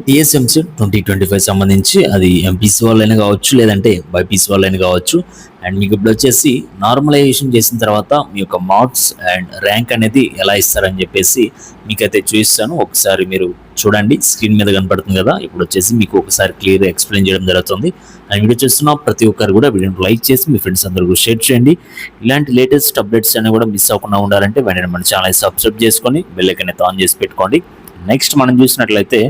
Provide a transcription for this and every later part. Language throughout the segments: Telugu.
టీఎస్ఎంసీ 2025 సంబంధించి అది ఎంపీసీ వాళ్ళైనా కావచ్చు, లేదంటే బైపీసీ వాళ్ళైనా కావచ్చు. అండ్ మీకు ఇప్పుడు వచ్చేసి నార్మలైజేషన్ చేసిన తర్వాత మీ యొక్క మార్క్స్ అండ్ ర్యాంక్ అనేది ఎలా ఇస్తారని చెప్పేసి మీకైతే చూపిస్తాను. ఒకసారి మీరు చూడండి, స్క్రీన్ మీద కనపడుతుంది కదా. ఇప్పుడు వచ్చేసి మీకు ఒకసారి క్లియర్గా ఎక్స్ప్లెయిన్ చేయడం జరుగుతుంది. అండ్ వీడియో చూస్తున్న ప్రతి ఒక్కరు కూడా వీడియోని లైక్ చేసి మీ ఫ్రెండ్స్ అందరూ షేర్ చేయండి. ఇలాంటి లేటెస్ట్ అప్డేట్స్ అనేవి కూడా మిస్ అవ్వకుండా ఉండాలంటే వెంటనే మన ఛానల్ సబ్స్క్రైబ్ చేసుకొని బెల్ ఐకాన్ అయితే ఆన్ చేసి పెట్టుకోండి. నెక్స్ట్ మనం చూసినట్లయితే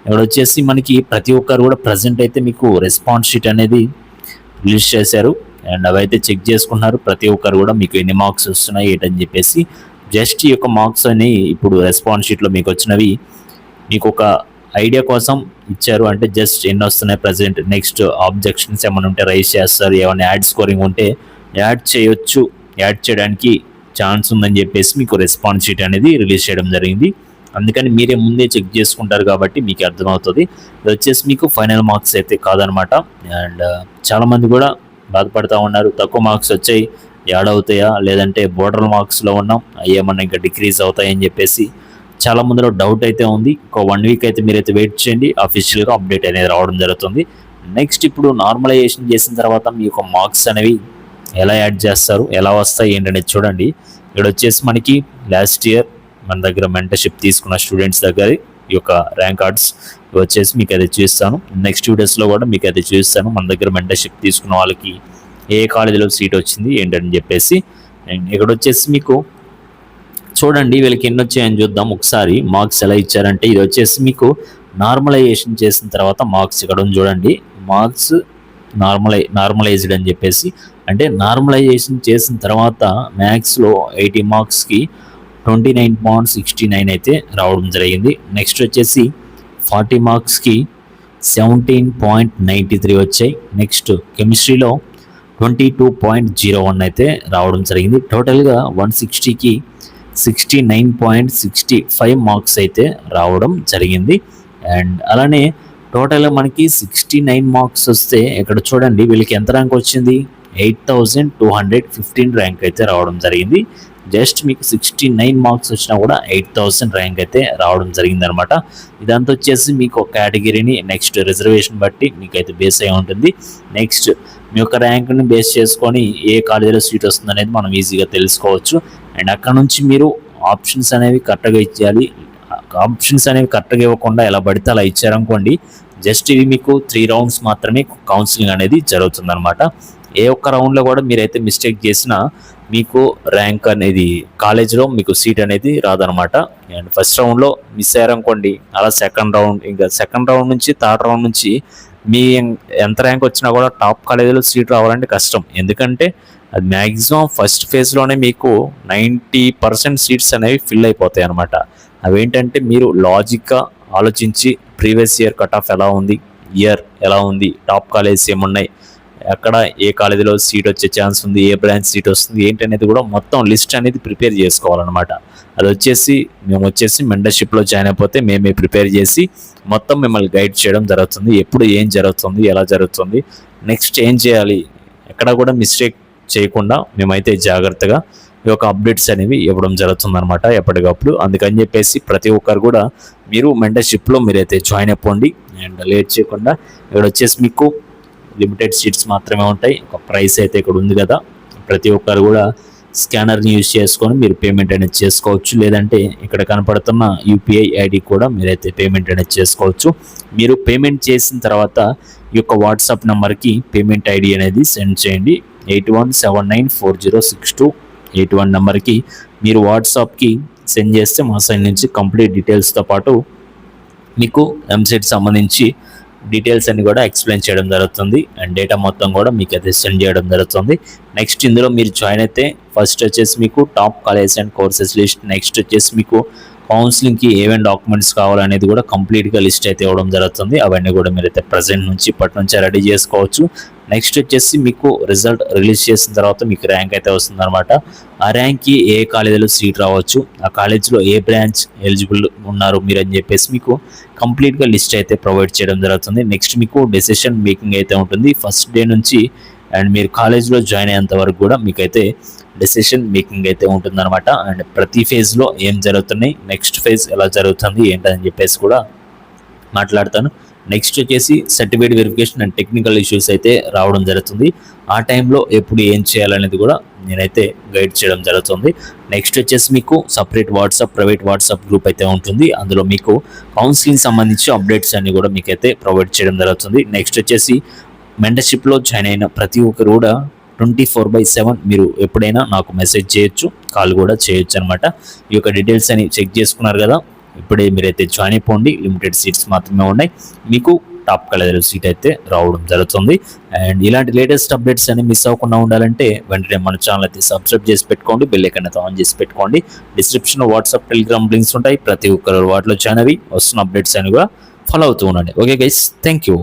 ఇక్కడ వచ్చేసి మనకి ప్రతి ఒక్కరు కూడా ప్రజెంట్ అయితే మీకు రెస్పాన్స్ షీట్ అనేది రిలీజ్ చేశారు. అండ్ అవైతే చెక్ చేసుకున్నారు. ప్రతి ఒక్కరు కూడా మీకు ఎన్ని మార్క్స్ వస్తున్నాయి ఏంటని చెప్పేసి జస్ట్ ఈ యొక్క మార్క్స్ అని ఇప్పుడు రెస్పాన్స్ షీట్లో మీకు వచ్చినవి మీకు ఒక ఐడియా కోసం ఇచ్చారు. అంటే జస్ట్ ఎన్ని వస్తున్నాయి ప్రజెంట్, నెక్స్ట్ ఆబ్జెక్షన్స్ ఏమైనా ఉంటే రైజ్ చేస్తారు, ఏమైనా యాడ్ స్కోరింగ్ ఉంటే యాడ్ చేయొచ్చు, యాడ్ చేయడానికి ఛాన్స్ ఉందని చెప్పేసి మీకు రెస్పాన్స్ షీట్ అనేది రిలీజ్ చేయడం జరిగింది. అందుకని మీరే ముందే చెక్ చేసుకుంటారు కాబట్టి మీకు అర్థమవుతుంది. ఇది వచ్చేసి మీకు ఫైనల్ మార్క్స్ అయితే కాదనమాట. అండ్ చాలామంది కూడా బాధపడుతూ ఉన్నారు, తక్కువ మార్క్స్ వచ్చాయి యాడ్ అవుతాయా, లేదంటే బోర్డర్ మార్క్స్లో ఉన్నాం ఏమన్నా ఇంకా డిక్రీజ్ అవుతాయని చెప్పేసి చాలా మందిలో డౌట్ అయితే ఉంది. ఒక 1 వీక్ అయితే మీరైతే వెయిట్ చేయండి, అఫీషియల్గా అప్డేట్ అనేది రావడం జరుగుతుంది. నెక్స్ట్ ఇప్పుడు నార్మలైజేషన్ చేసిన తర్వాత మీ యొక్క మార్క్స్ అనేవి ఎలా యాడ్ చేస్తారు, ఎలా వస్తాయి ఏంటనేది చూడండి. ఇక్కడ వచ్చేసి మనకి లాస్ట్ ఇయర్ మన దగ్గర మెంటర్షిప్ తీసుకున్న స్టూడెంట్స్ దగ్గర ఈ యొక్క ర్యాంక్ కార్డ్స్ వచ్చేసి మీకు అది చూస్తాను. నెక్స్ట్ వీడియోస్లో కూడా మీకు అది చూస్తాను. మన దగ్గర మెంటర్షిప్ తీసుకున్న వాళ్ళకి ఏ కాలేజీలో సీట్ వచ్చింది ఏంటని చెప్పేసి. అండ్ ఇక్కడ వచ్చేసి మీకు చూడండి వీళ్ళకి ఎన్ని వచ్చాయని చూద్దాం ఒకసారి. మార్క్స్ ఎలా ఇచ్చారంటే ఇది వచ్చేసి మీకు నార్మలైజేషన్ చేసిన తర్వాత మార్క్స్ ఇక్కడ ఉంది చూడండి. మార్క్స్ నార్మలైజ్డ్ అని చెప్పేసి, అంటే నార్మలైజేషన్ చేసిన తర్వాత మ్యాథ్స్లో 80 మార్క్స్కి 29.69 అయితే రావడం జరిగింది. నెక్స్ట్ వచ్చేసి 40 మార్క్స్కి 17.93 వచ్చాయి. నెక్స్ట్ కెమిస్ట్రీలో 22.01 అయితే రావడం జరిగింది. టోటల్గా 160కి 69.65 మార్క్స్ అయితే రావడం జరిగింది. అండ్ అలానే టోటల్గా మనకి 69 మార్క్స్ వస్తే ఇక్కడ చూడండి వీళ్ళకి ఎంత ర్యాంక్ వచ్చింది, 8215 ర్యాంక్ అయితే రావడం జరిగింది. జస్ట్ మీకు 69 మార్క్స్ వచ్చినా కూడా 8000 ర్యాంక్ అయితే రావడం జరిగింది అనమాట. ఇదంతా వచ్చేసి మీకు ఒక కేటగిరీని నెక్స్ట్ రిజర్వేషన్ బట్టి మీకైతే బేస్ అయి ఉంటుంది. నెక్స్ట్ మీ యొక్క ర్యాంక్ని బేస్ చేసుకొని ఏ కాలేజీలో సీట్ వస్తుంది అనేది మనం ఈజీగా తెలుసుకోవచ్చు. అండ్ అక్కడ నుంచి మీరు ఆప్షన్స్ అనేవి కరెక్ట్గా ఇచ్చేయాలి. ఆప్షన్స్ అనేవి కరెక్ట్గా ఇవ్వకుండా ఎలా పడితే అలా ఇచ్చారనుకోండి, జస్ట్ ఇవి మీకు 3 రౌండ్స్ మాత్రమే కౌన్సిలింగ్ అనేది జరుగుతుంది అనమాట. ఏ ఒక్క రౌండ్లో కూడా మీరైతే మిస్టేక్ చేసినా మీకు ర్యాంక్ అనేది కాలేజ్లో మీకు సీట్ అనేది రాదనమాట. అండ్ ఫస్ట్ రౌండ్లో మిస్ అయ్యారనుకోండి, అలా సెకండ్ రౌండ్, ఇంకా సెకండ్ రౌండ్ నుంచి థర్డ్ రౌండ్ నుంచి మీ ఎంత ర్యాంక్ వచ్చినా కూడా టాప్ కాలేజీలో సీట్ రావాలంటే కష్టం. ఎందుకంటే అది మ్యాక్సిమం ఫస్ట్ ఫేజ్లోనే మీకు 90% సీట్స్ అనేవి ఫిల్ అయిపోతాయి అనమాట. అవేంటంటే మీరు లాజిక్గా ఆలోచించి ప్రీవియస్ ఇయర్ కట్ ఆఫ్ ఎలా ఉంది, ఇయర్ ఎలా ఉంది, టాప్ కాలేజెస్ ఏమున్నాయి, ఎక్కడ ఏ కాలేజీలో సీట్ వచ్చే ఛాన్స్ ఉంది, ఏ బ్రాంచ్ సీట్ వస్తుంది ఏంటనేది కూడా మొత్తం లిస్ట్ అనేది ప్రిపేర్ చేసుకోవాలన్నమాట. అది వచ్చేసి మేము వచ్చేసి మెంటర్షిప్లో జాయిన్ అయిపోతే మేమే ప్రిపేర్ చేసి మొత్తం మిమ్మల్ని గైడ్ చేయడం జరుగుతుంది. ఎప్పుడు ఏం జరుగుతుంది, ఎలా జరుగుతుంది, నెక్స్ట్ ఏం చేయాలి, ఎక్కడ కూడా మిస్టేక్ చేయకుండా మేమైతే జాగ్రత్తగా ఈ యొక్క అప్డేట్స్ అనేవి ఇవ్వడం జరుగుతుంది అనమాట ఎప్పటికప్పుడు. అందుకని చెప్పేసి ప్రతి ఒక్కరు కూడా మీరు మెంటర్షిప్లో మీరైతే జాయిన్ అయిపోండి. అండ్ లేట్ చేయకుండా ఇక్కడ వచ్చేసి మీకు లిమిటెడ్ సీట్స్ మాత్రమే ఉంటాయి. ఒక ప్రైస్ అయితే ఇక్కడ ఉంది కదా, ప్రతి ఒక్కరు కూడా స్కానర్ని యూజ్ చేసుకొని మీరు పేమెంట్ అనేది చేసుకోవచ్చు. లేదంటే ఇక్కడ కనపడుతున్న యూపీఐ ఐడి కూడా మీరైతే పేమెంట్ అనేది చేసుకోవచ్చు. మీరు పేమెంట్ చేసిన తర్వాత ఈ యొక్క వాట్సాప్ నెంబర్కి పేమెంట్ ఐడి అనేది సెండ్ చేయండి. 8179406281 నెంబర్కి మీరు వాట్సాప్కి సెండ్ చేస్తే మా సైడ్ నుంచి కంప్లీట్ డీటెయిల్స్తో పాటు మీకు ఎంసెట్ సంబంధించి డీటెయిల్స్ అన్ని కూడా ఎక్స్ప్లెయిన్ చేయడం జరుగుతుంది. అండ్ డేటా మొత్తం కూడా మీకు అయితే సెండ్ చేయడం జరుగుతుంది. నెక్స్ట్ ఇందులో మీరు జాయిన్ అయితే ఫస్ట్ వచ్చేసి మీకు top college and courses list, next వచ్చేసి మీకు కౌన్సిలింగ్కి ఏమేమి డాక్యుమెంట్స్ కావాలనేది కూడా కంప్లీట్గా లిస్ట్ అయితే ఇవ్వడం జరుగుతుంది. అవన్నీ కూడా మీరైతే ప్రజెంట్ నుంచి ఇప్పటి నుంచే రెడీ చేసుకోవచ్చు. నెక్స్ట్ వచ్చేసి మీకు రిజల్ట్ రిలీజ్ చేసిన తర్వాత మీకు ర్యాంక్ అయితే వస్తుంది అనమాట. ఆ ర్యాంక్కి ఏ కాలేజీలో సీట్ రావచ్చు, ఆ కాలేజీలో ఏ బ్రాంచ్ ఎలిజిబుల్ ఉన్నారు మీరు అని చెప్పేసి మీకు కంప్లీట్గా లిస్ట్ అయితే ప్రొవైడ్ చేయడం జరుగుతుంది. నెక్స్ట్ మీకు డెసిషన్ మేకింగ్ అయితే ఉంటుంది ఫస్ట్ డే నుంచి. అండ్ మీరు కాలేజ్లో జాయిన్ అయ్యేంత వరకు కూడా మీకైతే డెసిషన్ మేకింగ్ అయితే ఉంటుందన్నమాట. అండ్ ప్రతి ఫేజ్లో ఏం జరుగుతున్నాయి, నెక్స్ట్ ఫేజ్ ఎలా జరుగుతుంది ఏంటని చెప్పేసి కూడా మాట్లాడతాను. నెక్స్ట్ వచ్చేసి certificate verification and technical issues అయితే రావడం జరుగుతుంది. ఆ టైంలో ఎప్పుడు ఏం చేయాలనేది కూడా నేనైతే గైడ్ చేయడం జరుగుతుంది. నెక్స్ట్ వచ్చేసి మీకు సపరేట్ ప్రైవేట్ వాట్సాప్ గ్రూప్ అయితే ఉంటుంది. అందులో మీకు కౌన్సిలింగ్ సంబంధించి అప్డేట్స్ అన్ని కూడా మీకైతే ప్రొవైడ్ చేయడం జరుగుతుంది. నెక్స్ట్ వచ్చేసి మెంటర్షిప్లో జాయిన్ అయిన ప్రతి ఒక్కరు కూడా 24/7 మీరు ఎప్పుడైనా నాకు మెసేజ్ చేయొచ్చు, కాల్ కూడా చేయొచ్చు అనమాట. ఈ యొక్క డీటెయిల్స్ అని చెక్ చేసుకున్నారు కదా, ఇప్పుడే మీరైతే జాయిన్ అయిపోండి. లిమిటెడ్ సీట్స్ మాత్రమే ఉన్నాయి. మీకు టాప్ కలర్ సీట్ అయితే రావడం జరుగుతుంది. అండ్ ఇలాంటి లేటెస్ట్ అప్డేట్స్ అని మిస్ అవ్వకుండా ఉండాలంటే వెంటనే మన ఛానల్ అయితే సబ్స్క్రైబ్ చేసి పెట్టుకోండి, బెల్ ఐకాన్ అయితే ఆన్ చేసి పెట్టుకోండి. డిస్క్రిప్షన్లో వాట్సాప్, టెలిగ్రామ్ లింక్స్ ఉంటాయి. ప్రతి ఒక్కరు వాటిలో జాయిన్ అవి వస్తున్న అప్డేట్స్ అని కూడా ఫాలో అవుతూ ఉండండి. Okay guys, thank you.